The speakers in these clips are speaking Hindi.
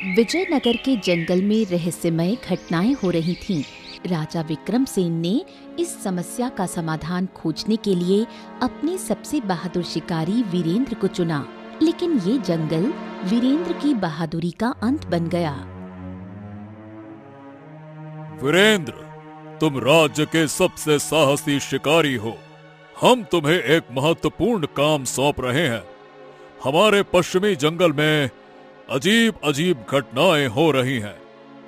विजयनगर के जंगल में रहस्यमय घटनाएं हो रही थीं। राजा विक्रमसेन ने इस समस्या का समाधान खोजने के लिए अपने सबसे बहादुर शिकारी वीरेंद्र को चुना, लेकिन ये जंगल वीरेंद्र की बहादुरी का अंत बन गया। वीरेंद्र, तुम राज्य के सबसे साहसी शिकारी हो। हम तुम्हें एक महत्वपूर्ण काम सौंप रहे हैं। हमारे पश्चिमी जंगल में अजीब अजीब घटनाएं हो रही हैं।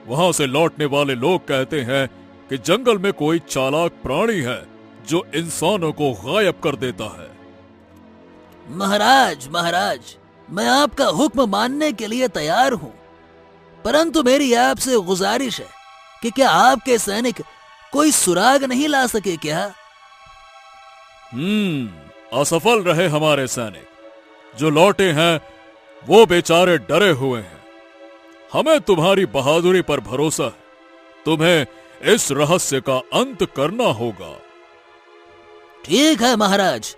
वहां से लौटने वाले लोग कहते हैं कि जंगल में कोई चालाक प्राणी है जो इंसानों को गायब कर देता है। महाराज, मैं आपका हुक्म मानने के लिए तैयार हूँ, परंतु मेरी आपसे गुजारिश है कि क्या आपके सैनिक कोई सुराग नहीं ला सके क्या? असफल रहे हमारे सैनिक। जो लौटे हैं वो बेचारे डरे हुए हैं। हमें तुम्हारी बहादुरी पर भरोसा है। तुम्हें इस रहस्य का अंत करना होगा। ठीक है महाराज,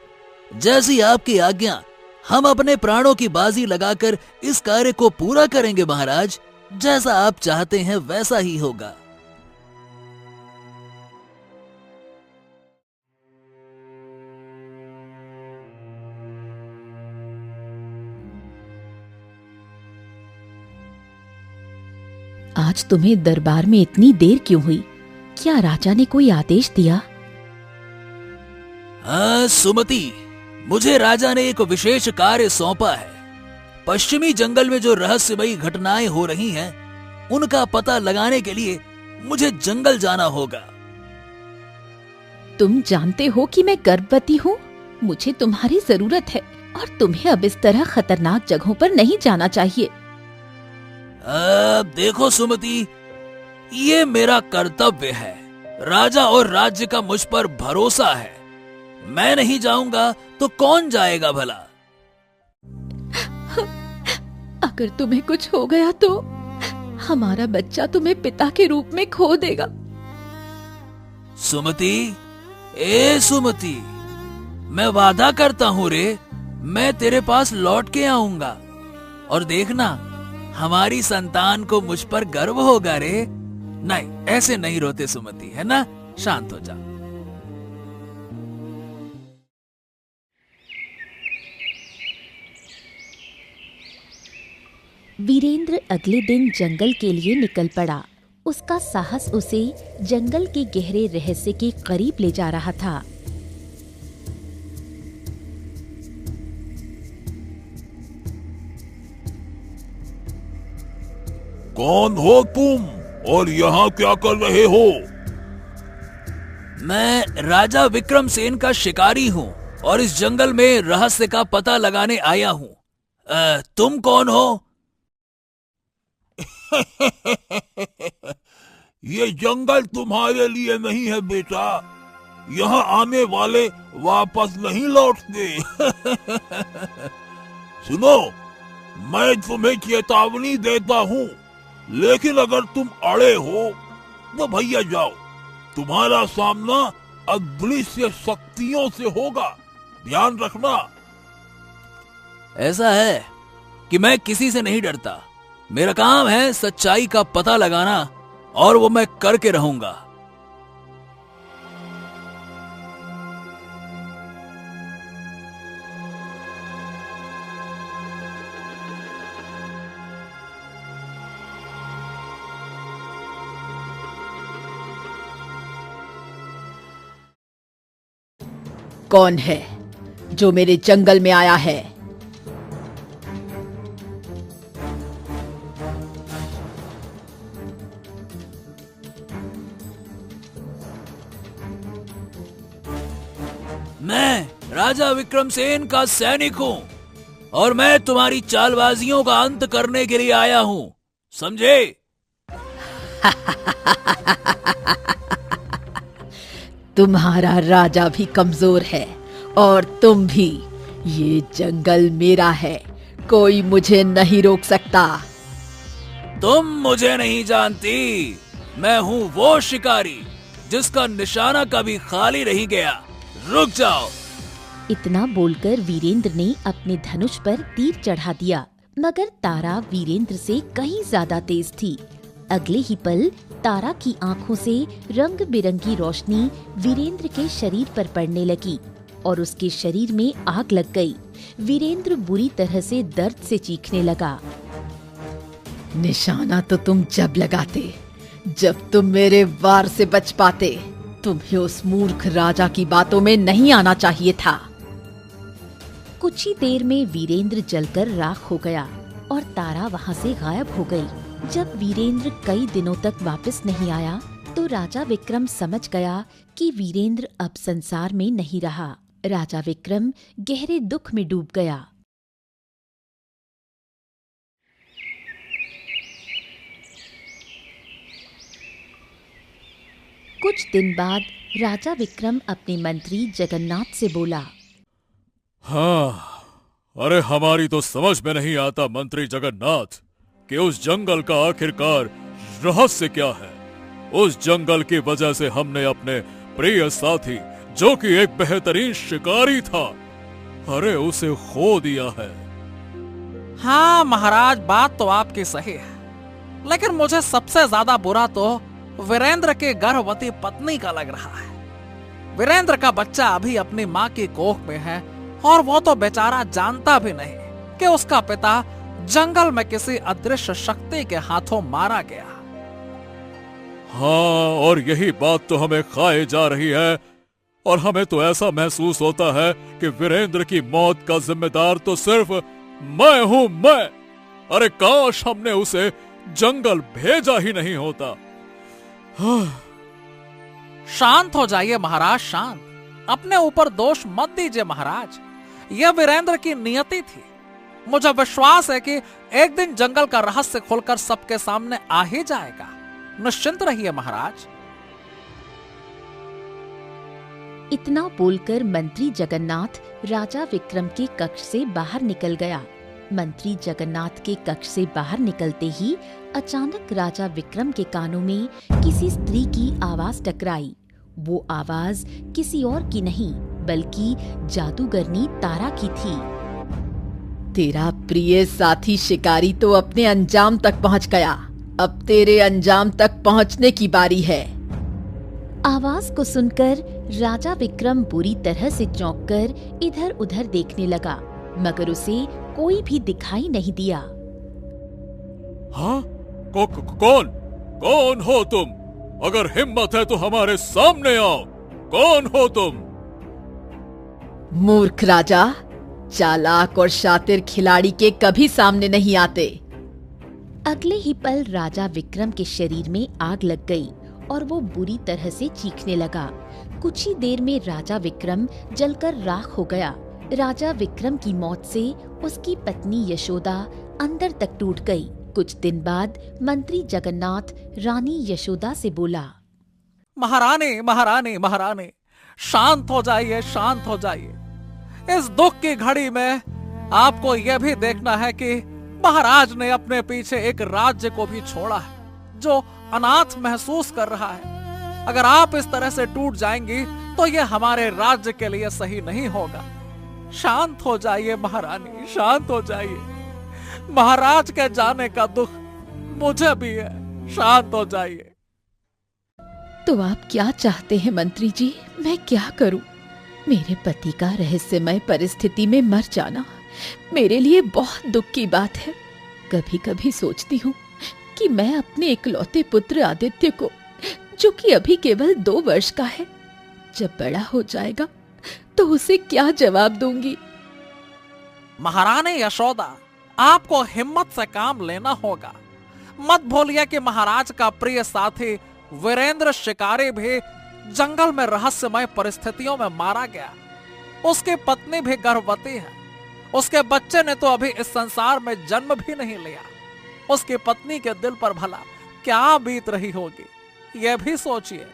जैसी आपकी आज्ञा। हम अपने प्राणों की बाजी लगाकर इस कार्य को पूरा करेंगे महाराज। जैसा आप चाहते हैं वैसा ही होगा। आज तुम्हें दरबार में इतनी देर क्यों हुई? क्या राजा ने कोई आदेश दिया? हाँ सुमति, मुझे राजा ने एक विशेष कार्य सौंपा है। पश्चिमी जंगल में जो रहस्यमयी घटनाएं हो रही हैं, उनका पता लगाने के लिए मुझे जंगल जाना होगा। तुम जानते हो कि मैं गर्भवती हूँ। मुझे तुम्हारी जरूरत है और तुम्हें अब इस तरह खतरनाक जगहों पर नहीं जाना चाहिए। देखो सुमति, ये मेरा कर्तव्य है। राजा और राज्य का मुझ पर भरोसा है। मैं नहीं जाऊंगा तो कौन जाएगा भला? अगर तुम्हें कुछ हो गया तो हमारा बच्चा तुम्हें पिता के रूप में खो देगा। सुमति, ए सुमति, मैं वादा करता हूँ रे, मैं तेरे पास लौट के आऊंगा। और देखना, हमारी संतान को मुझ पर गर्व होगा रे। नहीं, ऐसे नहीं रोते सुमति, है ना? शांत हो जा। वीरेंद्र अगले दिन जंगल के लिए निकल पड़ा। उसका साहस उसे जंगल के गहरे रहस्य के करीब ले जा रहा था। कौन हो तुम और यहाँ क्या कर रहे हो? मैं राजा विक्रमसेन का शिकारी हूँ और इस जंगल में रहस्य का पता लगाने आया हूँ। तुम कौन हो? ये जंगल तुम्हारे लिए नहीं है बेटा। यहाँ आने वाले वापस नहीं लौटते। सुनो, मैं तुम्हें चेतावनी देता हूँ, लेकिन अगर तुम अड़े हो तो भैया जाओ। तुम्हारा सामना अदृश्य शक्तियों से होगा, ध्यान रखना। ऐसा है कि मैं किसी से नहीं डरता। मेरा काम है सच्चाई का पता लगाना, और वो मैं करके रहूंगा। कौन है जो मेरे जंगल में आया है? मैं राजा विक्रमसेन का सैनिक हूँ और मैं तुम्हारी चालबाजियों का अंत करने के लिए आया हूँ, समझे? तुम्हारा राजा भी कमजोर है और तुम भी। ये जंगल मेरा है, कोई मुझे नहीं रोक सकता। तुम मुझे नहीं जानती। मैं हूँ वो शिकारी जिसका निशाना कभी खाली नहीं गया। रुक जाओ। इतना बोलकर वीरेंद्र ने अपने धनुष पर तीर चढ़ा दिया। मगर तारा वीरेंद्र से कहीं ज्यादा तेज थी। अगले ही पल तारा की आंखों से रंग बिरंगी रोशनी वीरेंद्र के शरीर पर पड़ने लगी और उसके शरीर में आग लग गई। वीरेंद्र बुरी तरह से दर्द से चीखने लगा। निशाना तो तुम जब लगाते जब तुम मेरे वार से बच पाते। तुम्हें उस मूर्ख राजा की बातों में नहीं आना चाहिए था। कुछ ही देर में वीरेंद्र जलकर राख हो गया और तारा वहाँ से गायब हो गई। जब वीरेंद्र कई दिनों तक वापस नहीं आया तो राजा विक्रम समझ गया कि वीरेंद्र अब संसार में नहीं रहा। राजा विक्रम गहरे दुख में डूब गया। कुछ दिन बाद राजा विक्रम अपने मंत्री जगन्नाथ से बोला, हाँ, अरे हमारी तो समझ में नहीं आता मंत्री जगन्नाथ कि उस जंगल का आखिरकार रहस्य क्या है। उस जंगल की वजह से हमने अपने प्रिय साथी, जो कि एक बेहतरीन शिकारी था, अरे उसे खो दिया है। हाँ महाराज, बात तो आपकी सही है, लेकिन मुझे सबसे ज्यादा बुरा तो वीरेंद्र के गर्भवती पत्नी का लग रहा है। वीरेंद्र का बच्चा अभी अपनी माँ की कोख में है और वो तो बेचारा जानता भी नहीं कि उसका पिता जंगल में किसी अदृश्य शक्ति के हाथों मारा गया। हाँ, और यही बात तो हमें खाए जा रही है और हमें तो ऐसा महसूस होता है कि वीरेंद्र की मौत का जिम्मेदार तो सिर्फ मैं हूँ, मैं। अरे काश हमने उसे जंगल भेजा ही नहीं होता। शांत हो जाइए महाराज, शांत। अपने ऊपर दोष मत दीजिए महाराज, यह वीरेंद्र की नियति थी। मुझे विश्वास है कि एक दिन जंगल का रहस्य खोलकर सबके सामने आ ही जाएगा। निश्चिंत रहिए महाराज। इतना बोलकर मंत्री जगन्नाथ राजा विक्रम के कक्ष से बाहर निकल गया। मंत्री जगन्नाथ के कक्ष से बाहर निकलते ही अचानक राजा विक्रम के कानों में किसी स्त्री की आवाज टकराई। वो आवाज किसी और की नहीं बल्कि जादूगरनी तारा की थी। तेरा प्रिय साथी शिकारी तो अपने अंजाम तक पहुंच गया, अब तेरे अंजाम तक पहुंचने की बारी है। आवाज को सुनकर राजा विक्रम बुरी तरह से चौंककर इधर उधर देखने लगा, मगर उसे कोई भी दिखाई नहीं दिया। हाँ? कौन हो तुम? अगर हिम्मत है तो हमारे सामने आओ। कौन हो तुम? मूर्ख राजा, चालाक और शातिर खिलाड़ी के कभी सामने नहीं आते। अगले ही पल राजा विक्रम के शरीर में आग लग गई और वो बुरी तरह से चीखने लगा। कुछ ही देर में राजा विक्रम जलकर राख हो गया। राजा विक्रम की मौत से उसकी पत्नी यशोदा अंदर तक टूट गई। कुछ दिन बाद मंत्री जगन्नाथ रानी यशोदा से बोला, महारानी महारानी महारानी, शांत हो जाइए, शांत हो जाइए। इस दुख की घड़ी में आपको यह भी देखना है कि महाराज ने अपने पीछे एक राज्य को भी छोड़ा है जो अनाथ महसूस कर रहा है। अगर आप इस तरह से टूट जाएंगी तो यह हमारे राज्य के लिए सही नहीं होगा। शांत हो जाइए महारानी, शांत हो जाइए। महाराज के जाने का दुख मुझे भी है, शांत हो जाइए। तो आप क्या चाहते हैं मंत्री जी? मैं क्या करूं? मेरे पति का रहस्यमय परिस्थिति में मर जाना मेरे लिए बहुत दुख की बात है। कभी कभी सोचती हूँ कि मैं अपने इकलौते पुत्र आदित्य को, जो कि अभी केवल 2 वर्ष का है, जब बड़ा हो जाएगा तो उसे क्या जवाब दूंगी। महारानी यशोदा, आपको हिम्मत से काम लेना होगा। मत भूलिए कि महाराज का प्रिय साथी वीरेंद्र शिकारी भी जंगल में रहस्यमय परिस्थितियों में मारा गया। उसकी पत्नी भी गर्भवती है। उसके बच्चे ने तो अभी इस संसार में जन्म भी नहीं लिया। उसकी पत्नी के दिल पर भला क्या बीत रही होगी, यह भी सोचिए।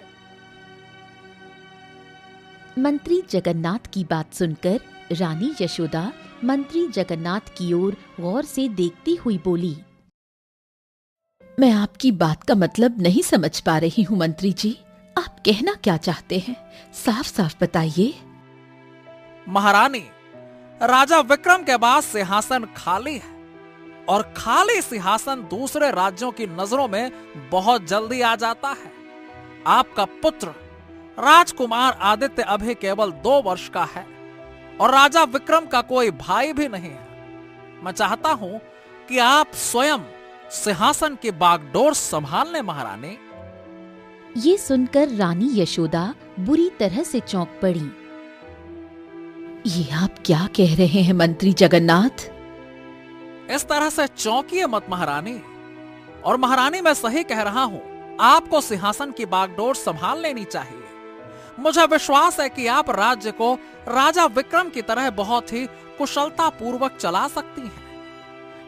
मंत्री जगन्नाथ की बात सुनकर रानी यशोदा मंत्री जगन्नाथ की ओर गौर से देखती हुई बोली, मैं आपकी बात का मतलब नहीं समझ पा रही हूँ मंत्री जी। आप कहना क्या चाहते हैं? साफ साफ बताइए। महारानी, राजा विक्रम के बाद सिंहासन खाली है और खाली सिंहासन दूसरे राज्यों की नजरों में बहुत जल्दी आ जाता है। आपका पुत्र राजकुमार आदित्य अभी केवल 2 वर्ष का है और राजा विक्रम का कोई भाई भी नहीं है। मैं चाहता हूं कि आप स्वयं सिंहासन की बागडोर संभाल लें महारानी। ये सुनकर रानी यशोदा बुरी तरह से चौंक पड़ी। ये आप क्या कह रहे हैं मंत्री जगन्नाथ? इस तरह से चौंकिए मत महारानी। और महारानी, मैं सही कह रहा हूं, आपको सिंहासन की बागडोर संभाल लेनी चाहिए। मुझे विश्वास है कि आप राज्य को राजा विक्रम की तरह बहुत ही कुशलता पूर्वक चला सकती हैं।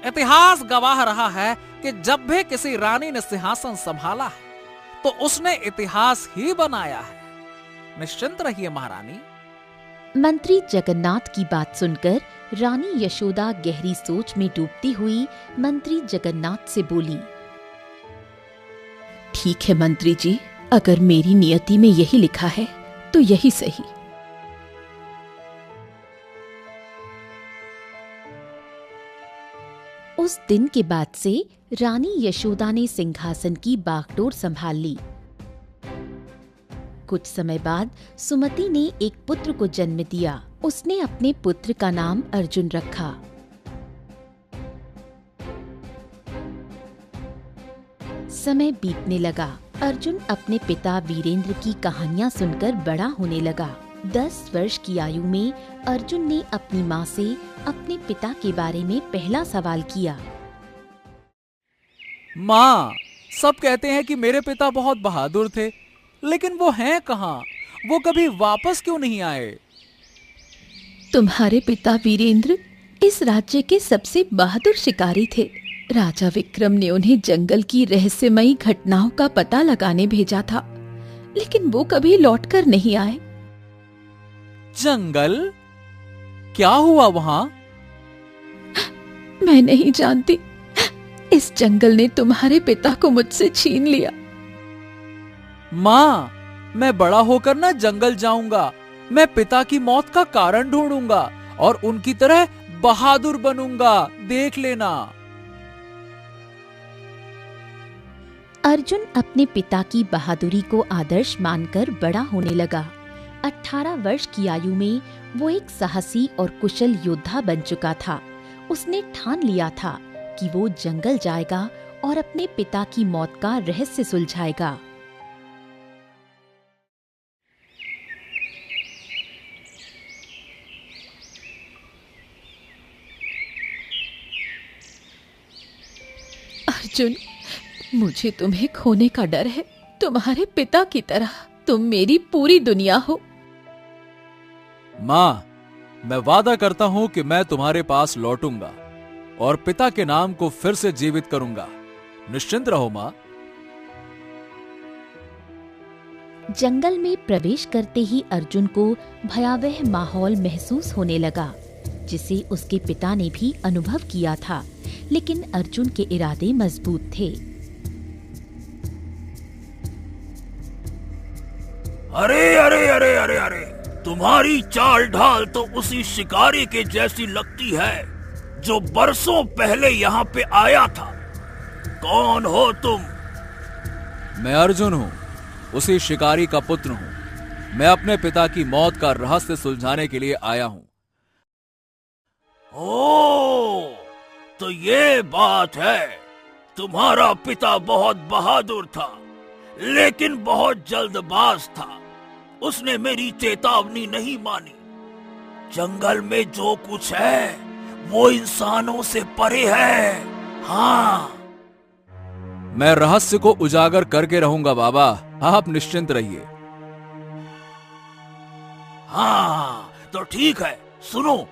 इतिहास गवाह रहा है कि जब भी किसी रानी ने सिंहासन संभाला है तो उसने इतिहास ही बनाया है। निश्चिंत रहिए महारानी। मंत्री जगन्नाथ की बात सुनकर रानी यशोदा गहरी सोच में डूबती हुई मंत्री जगन्नाथ से बोली, ठीक है मंत्री जी, अगर मेरी नियति में यही लिखा है तो यही सही। उस दिन के बाद से रानी यशोदा ने सिंहासन की बागडोर संभाल ली। कुछ समय बाद सुमति ने एक पुत्र को जन्म दिया। उसने अपने पुत्र का नाम अर्जुन रखा। समय बीतने लगा। अर्जुन अपने पिता वीरेंद्र की कहानियां सुनकर बड़ा होने लगा। 10 वर्ष की आयु में अर्जुन ने अपनी माँ से अपने पिता के बारे में पहला सवाल किया। माँ, सब कहते हैं कि मेरे पिता बहुत बहादुर थे, लेकिन वो हैं कहाँ? वो कभी वापस क्यों नहीं आए? तुम्हारे पिता वीरेंद्र इस राज्य के सबसे बहादुर शिकारी थे। राजा विक्रम ने उन्हें जंगल की रहस्यमयी घटनाओं का पता लगाने भेजा था, लेकिन वो कभी लौटकर नहीं आए। जंगल? क्या हुआ वहाँ? मैं नहीं जानती। इस जंगल ने तुम्हारे पिता को मुझसे छीन लिया। माँ, मैं बड़ा होकर ना जंगल जाऊंगा। मैं पिता की मौत का कारण ढूंढूंगा और उनकी तरह बहादुर बनूंगा, देख लेना। अर्जुन अपने पिता की बहादुरी को आदर्श मानकर बड़ा होने लगा। 18 वर्ष की आयु में वो एक साहसी और कुशल योद्धा बन चुका था। उसने ठान लिया था कि वो जंगल जाएगा और अपने पिता की मौत का रहस्य सुलझाएगा। अर्जुन, मुझे तुम्हें खोने का डर है। तुम्हारे पिता की तरह तुम मेरी पूरी दुनिया हो। माँ, मैं वादा करता हूँ कि मैं तुम्हारे पास लौटूंगा और पिता के नाम को फिर से जीवित करूंगा। निश्चिंत रहो माँ। जंगल में प्रवेश करते ही अर्जुन को भयावह माहौल महसूस होने लगा, जिसे उसके पिता ने भी अनुभव किया था। लेकिन अर्जुन के इरादे मजबूत थे। अरे अरे अरे अरे अरे, तुम्हारी चाल ढाल तो उसी शिकारी के जैसी लगती है जो बरसों पहले यहाँ पे आया था। कौन हो तुम? मैं अर्जुन हूँ, उसी शिकारी का पुत्र हूँ। मैं अपने पिता की मौत का रहस्य सुलझाने के लिए आया हूँ। ओ, तो ये बात है। तुम्हारा पिता बहुत बहादुर था, लेकिन बहुत जल्दबाज था। उसने मेरी चेतावनी नहीं मानी। जंगल में जो कुछ है वो इंसानों से परे है। हाँ, मैं रहस्य को उजागर करके रहूंगा बाबा, आप निश्चिंत रहिए। हाँ, तो ठीक है। सुनो,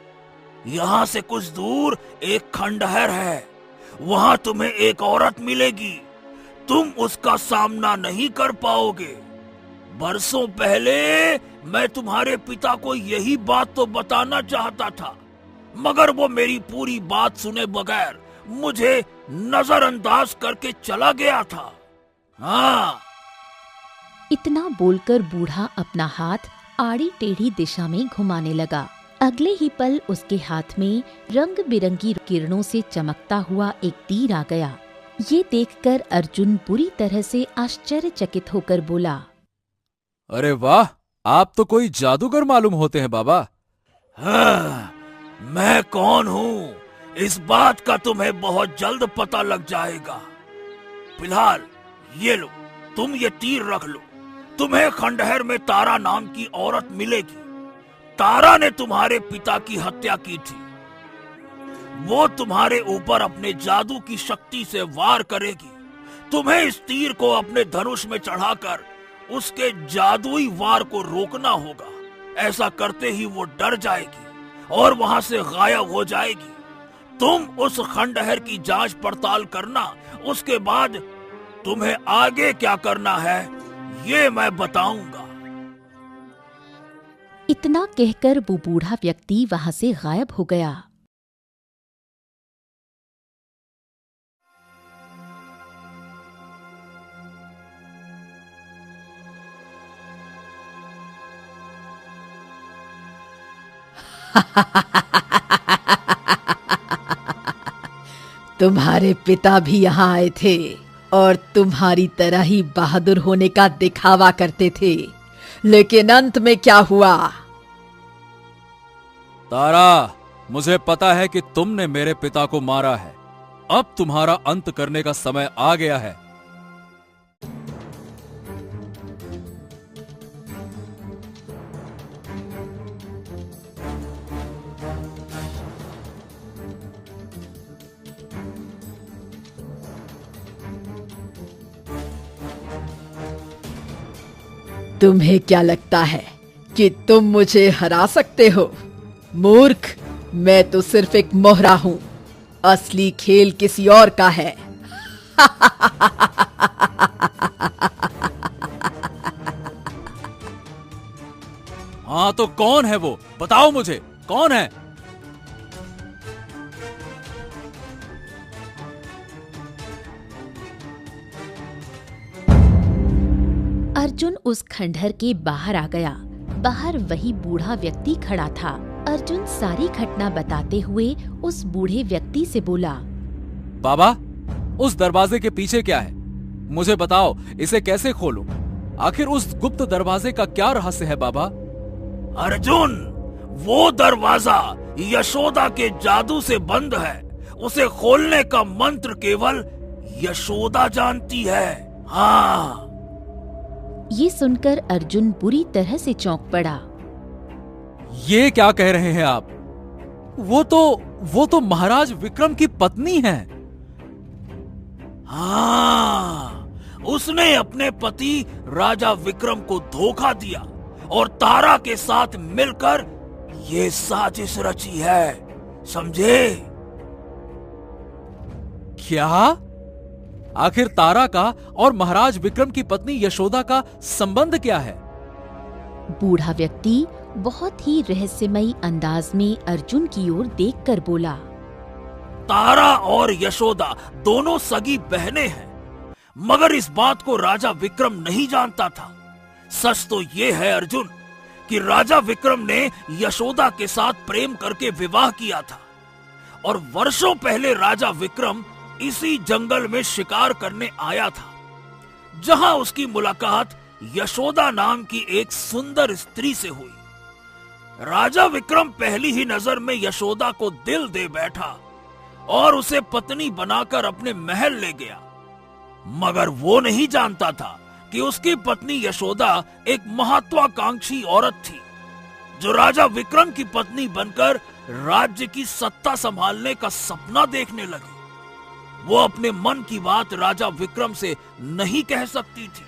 यहाँ से कुछ दूर एक खंडहर है। वहाँ तुम्हें एक औरत मिलेगी। तुम उसका सामना नहीं कर पाओगे। बरसों पहले मैं तुम्हारे पिता को यही बात तो बताना चाहता था, मगर वो मेरी पूरी बात सुने बगैर मुझे नजरअंदाज करके चला गया था। हाँ। इतना बोलकर बूढ़ा अपना हाथ आड़ी टेढ़ी दिशा में घुमाने लगा। अगले ही पल उसके हाथ में रंग बिरंगी किरणों से चमकता हुआ एक तीर आ गया। ये देखकर अर्जुन बुरी तरह से आश्चर्यचकित होकर बोला, अरे वाह, आप तो कोई जादूगर मालूम होते हैं बाबा। हाँ, मैं कौन हूँ इस बात का तुम्हें बहुत जल्द पता लग जाएगा। फिलहाल ये लो, तुम ये तीर रख लो। तुम्हें खंडहर में तारा नाम की औरत मिलेगी। तारा ने तुम्हारे पिता की हत्या की थी। वो तुम्हारे ऊपर अपने जादू की शक्ति से वार करेगी। तुम्हें इस तीर को अपने धनुष में चढ़ाकर उसके जादुई वार को रोकना होगा। ऐसा करते ही वो डर जाएगी और वहां से गायब हो जाएगी। तुम उस खंडहर की जांच पड़ताल करना। उसके बाद तुम्हें आगे क्या करना है ये मैं बताऊंगा। इतना कहकर वो बूढ़ा व्यक्ति वहां से गायब हो गया। तुम्हारे पिता भी यहाँ आए थे और तुम्हारी तरह ही बहादुर होने का दिखावा करते थे, लेकिन अंत में क्या हुआ? तारा, मुझे पता है कि तुमने मेरे पिता को मारा है। अब तुम्हारा अंत करने का समय आ गया है। तुम्हें क्या लगता है कि तुम मुझे हरा सकते हो? मूर्ख, मैं तो सिर्फ एक मोहरा हूं। असली खेल किसी और का है। हाँ, तो कौन है वो? बताओ मुझे, कौन है? अर्जुन उस खंडहर के बाहर आ गया। बाहर वही बूढ़ा व्यक्ति खड़ा था। अर्जुन सारी घटना बताते हुए उस बूढ़े व्यक्ति से बोला, बाबा, उस दरवाजे के पीछे क्या है? मुझे बताओ, इसे कैसे खोलूं? आखिर उस गुप्त दरवाजे का क्या रहस्य है बाबा? अर्जुन, वो दरवाजा यशोदा के जादू से बंद है। उसे खोलने का मंत्र केवल यशोदा जानती है। हाँ। ये सुनकर अर्जुन बुरी तरह से चौंक पड़ा। ये क्या कह रहे हैं आप? वो तो महाराज विक्रम की पत्नी है। हाँ, उसने अपने पति राजा विक्रम को धोखा दिया और तारा के साथ मिलकर ये साजिश रची है, समझे? क्या? आखिर तारा का और महाराज विक्रम की पत्नी यशोदा का संबंध क्या है? बूढ़ा व्यक्ति बहुत ही रहस्यमयी अंदाज में अर्जुन की ओर देखकर बोला, तारा और यशोदा दोनों सगी बहनें हैं, मगर इस बात को राजा विक्रम नहीं जानता था। सच तो ये है अर्जुन कि राजा विक्रम ने यशोदा के साथ प्रेम करके विवाह किया था और वर्षों पहले राजा विक्रम इसी जंगल में शिकार करने आया था, जहां उसकी मुलाकात यशोदा नाम की एक सुंदर स्त्री से हुई। राजा विक्रम पहली ही नजर में यशोदा को दिल दे बैठा और उसे पत्नी बनाकर अपने महल ले गया, मगर वो नहीं जानता था कि उसकी पत्नी यशोदा एक महत्वाकांक्षी औरत थी, जो राजा विक्रम की पत्नी बनकर राज्य की सत्ता संभालने का सपना देखने लगी। वो अपने मन की बात राजा विक्रम से नहीं कह सकती थी,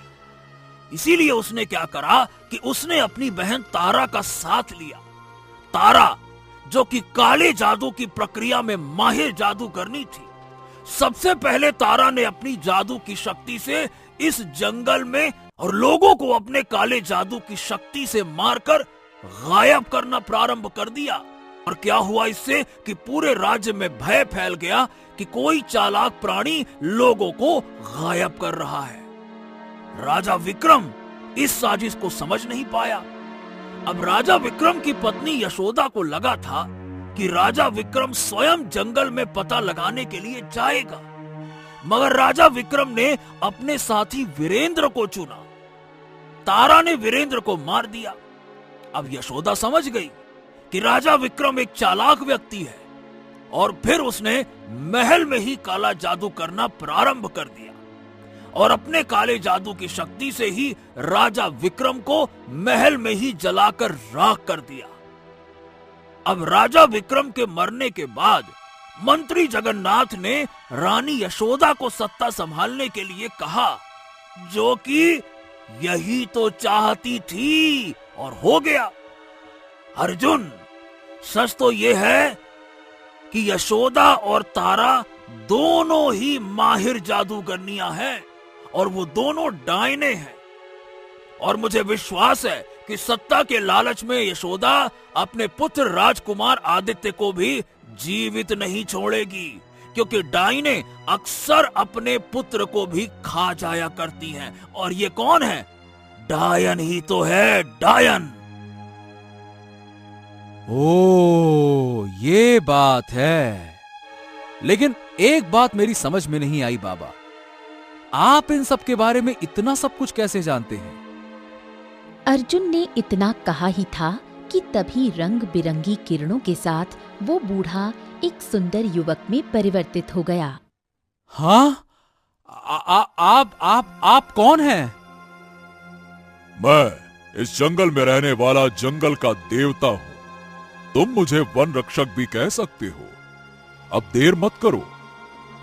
इसीलिए उसने क्या करा कि उसने अपनी बहन तारा का साथ लिया। तारा, जो कि काले जादू की प्रक्रिया में माहिर जादूगरनी थी, सबसे पहले तारा ने अपनी जादू की शक्ति से इस जंगल में और लोगों को अपने काले जादू की शक्ति से मारकर गायब करना प्रारंभ कर दिया। और क्या हुआ इससे कि पूरे राज्य में भय फैल गया कि कोई चालाक प्राणी लोगों को गायब कर रहा है। राजा विक्रम इस साजिश को समझ नहीं पाया अब राजा विक्रम की पत्नी यशोदा को लगा था कि राजा विक्रम स्वयं जंगल में पता लगाने के लिए जाएगा, मगर राजा विक्रम ने अपने साथी वीरेंद्र को चुना। तारा ने वीरेंद्र को मार दिया। अब यशोदा समझ गई कि राजा विक्रम एक चालाक व्यक्ति है और फिर उसने महल में ही काला जादू करना प्रारंभ कर दिया और अपने काले जादू की शक्ति से ही राजा विक्रम को महल में ही जलाकर राख कर दिया। अब राजा विक्रम के मरने के बाद मंत्री जगन्नाथ ने रानी यशोदा को सत्ता संभालने के लिए कहा, जो कि यही तो चाहती थी और हो गया। अर्जुन, सच तो यह है कि यशोदा और तारा दोनों ही माहिर जादूगरनियां हैं और वो दोनों डायने हैं, और मुझे विश्वास है कि सत्ता के लालच में यशोदा अपने पुत्र राजकुमार आदित्य को भी जीवित नहीं छोड़ेगी, क्योंकि डायने अक्सर अपने पुत्र को भी खा जाया करती हैं। और ये कौन है? डायन ही तो है, डायन। ओ, ये बात है। लेकिन एक बात मेरी समझ में नहीं आई बाबा, आप इन सब के बारे में इतना सब कुछ कैसे जानते हैं? अर्जुन ने इतना कहा ही था कि तभी रंग बिरंगी किरणों के साथ वो बूढ़ा एक सुंदर युवक में परिवर्तित हो गया। हाँ? आप कौन हैं? मैं इस जंगल में रहने वाला जंगल का देवता हूँ। तुम मुझे वन रक्षक भी कह सकते हो। अब देर मत करो,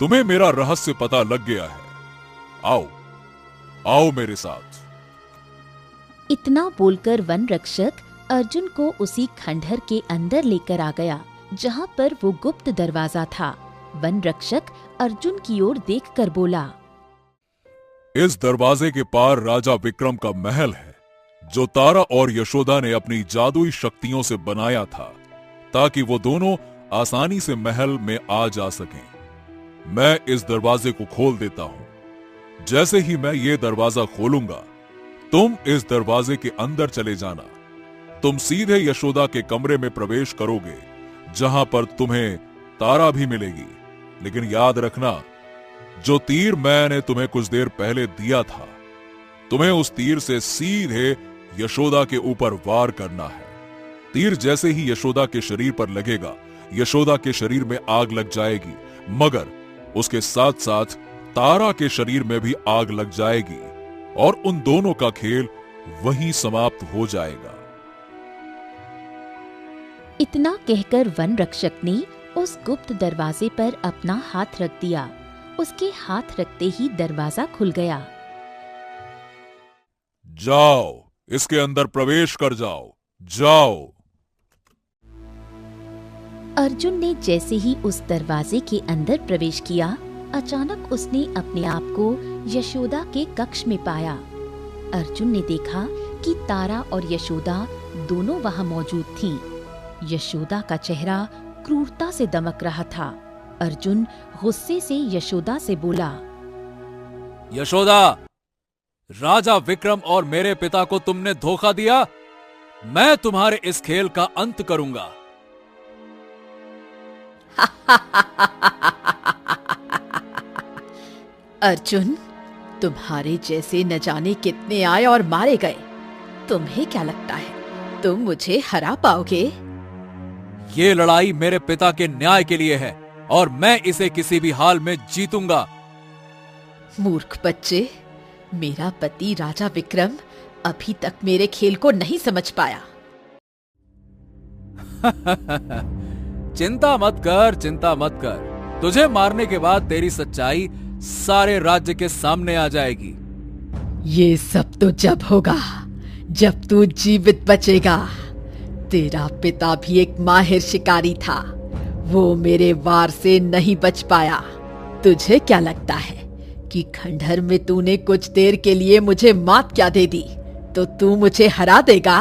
तुम्हें मेरा रहस्य पता लग गया है। आओ, आओ मेरे साथ। इतना बोलकर वन रक्षक अर्जुन को उसी खंडहर के अंदर लेकर आ गया जहाँ पर वो गुप्त दरवाजा था। वन रक्षक अर्जुन की ओर देखकर बोला, इस दरवाजे के पार राजा विक्रम का महल है, जो तारा और यशोदा ने अपनी जादुई शक्तियों से बनाया था ताकि वो दोनों आसानी से महल में आ जा सकें। मैं इस दरवाजे को खोल देता हूं। जैसे ही मैं ये दरवाजा खोलूंगा, तुम इस दरवाजे के अंदर चले जाना। तुम सीधे यशोदा के कमरे में प्रवेश करोगे, जहां पर तुम्हें तारा भी मिलेगी। लेकिन याद रखना, जो तीर मैंने तुम्हें कुछ देर पहले दिया था, तुम्हें उस तीर से सीधे यशोदा के ऊपर वार करना है। तीर जैसे ही यशोदा के शरीर पर लगेगा, यशोदा के शरीर में आग लग जाएगी, मगर उसके साथ साथ तारा के शरीर में भी आग लग जाएगी और उन दोनों का खेल वहीं समाप्त हो जाएगा। इतना कहकर वन रक्षक ने उस गुप्त दरवाजे पर अपना हाथ रख दिया। उसके हाथ रखते ही दरवाजा खुल गया। जाओ, इसके अंदर प्रवेश कर जाओ, जाओ। अर्जुन ने जैसे ही उस दरवाजे के अंदर प्रवेश किया, अचानक उसने अपने आप को यशोदा के कक्ष में पाया। अर्जुन ने देखा कि तारा और यशोदा दोनों वहां मौजूद थीं। यशोदा का चेहरा क्रूरता से दमक रहा था। अर्जुन गुस्से से यशोदा से बोला, यशोदा, राजा विक्रम और मेरे पिता को तुमने धोखा दिया। मैं तुम्हारे इस खेल का अंत करूंगा। अर्जुन, तुम्हारे जैसे न जाने कितने आए और मारे गए। तुम्हें क्या लगता है तुम मुझे हरा पाओगे? ये लड़ाई मेरे पिता के न्याय के लिए है और मैं इसे किसी भी हाल में जीतूंगा। मूर्ख बच्चे, मेरा पति राजा विक्रम अभी तक मेरे खेल को नहीं समझ पाया। चिंता मत कर, चिंता मत कर। तुझे मारने के बाद तेरी सच्चाई सारे राज्य के सामने आ जाएगी। ये सब तो जब होगा जब तू जीवित बचेगा। तेरा पिता भी एक माहिर शिकारी था, वो मेरे वार से नहीं बच पाया। तुझे क्या लगता है कि खंडहर में तूने कुछ देर के लिए मुझे मात क्या दे दी तो तू मुझे हरा देगा?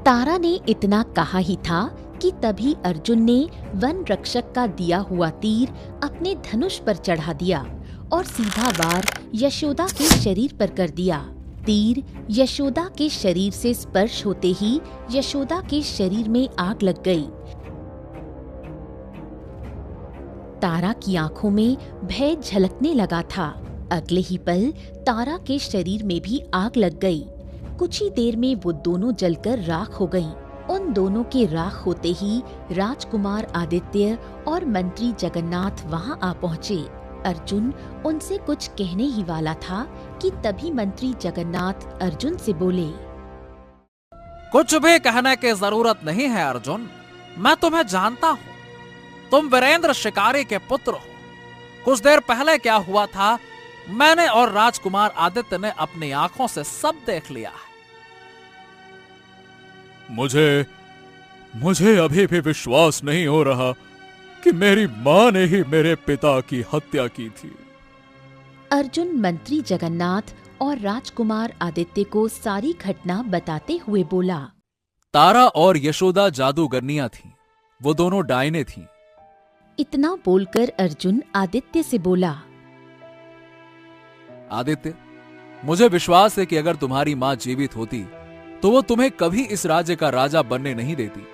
तारा ने इतना कहा ही था कि तभी अर्जुन ने वन रक्षक का दिया हुआ तीर अपने धनुष पर चढ़ा दिया और सीधा वार यशोदा के शरीर पर कर दिया। तीर यशोदा के शरीर से स्पर्श होते ही यशोदा के शरीर में आग लग गई। तारा की आंखों में भय झलकने लगा था। अगले ही पल तारा के शरीर में भी आग लग गई। कुछ ही देर में वो दोनों जलकर राख हो गईं। उन दोनों के राख होते ही राजकुमार आदित्य और मंत्री जगन्नाथ वहां आ पहुँचे। अर्जुन उनसे कुछ कहने ही वाला था कि तभी मंत्री जगन्नाथ अर्जुन से बोले, कुछ भी कहने की जरूरत नहीं है अर्जुन, मैं तुम्हें जानता हूँ। तुम वीरेंद्र शिकारी के पुत्र हो। कुछ देर पहले क्या हुआ था मैंने और राजकुमार आदित्य ने अपनी आंखों से सब देख लिया है। मुझे अभी भी विश्वास नहीं हो रहा कि मेरी मां ने ही मेरे पिता की हत्या की थी। अर्जुन मंत्री जगन्नाथ और राजकुमार आदित्य को सारी घटना बताते हुए बोला। तारा और यशोदा जादूगरनियां थीं। वो दोनों डायने थीं। इतना बोलकर अर्जुन आदित्य से बोला, आदित्य, मुझे विश्वास है कि अगर तुम्हारी मां जीवित होती तो वो तुम्हें कभी इस राज्य का राजा बनने नहीं देती,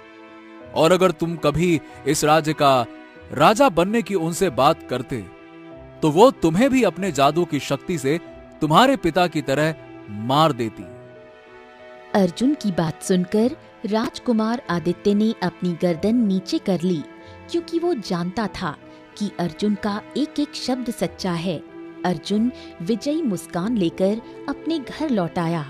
और अगर तुम कभी इस राज्य का राजा बनने की उनसे बात करते तो वो तुम्हें भी अपने जादू की शक्ति से तुम्हारे पिता की तरह मार देती। अर्जुन की बात सुनकर राजकुमार आदित्य ने अपनी गर्दन नीचे कर ली, क्योंकि वो जानता था कि अर्जुन का एक एक शब्द सच्चा है। अर्जुन विजयी मुस्कान लेकर अपने घर लौट आया।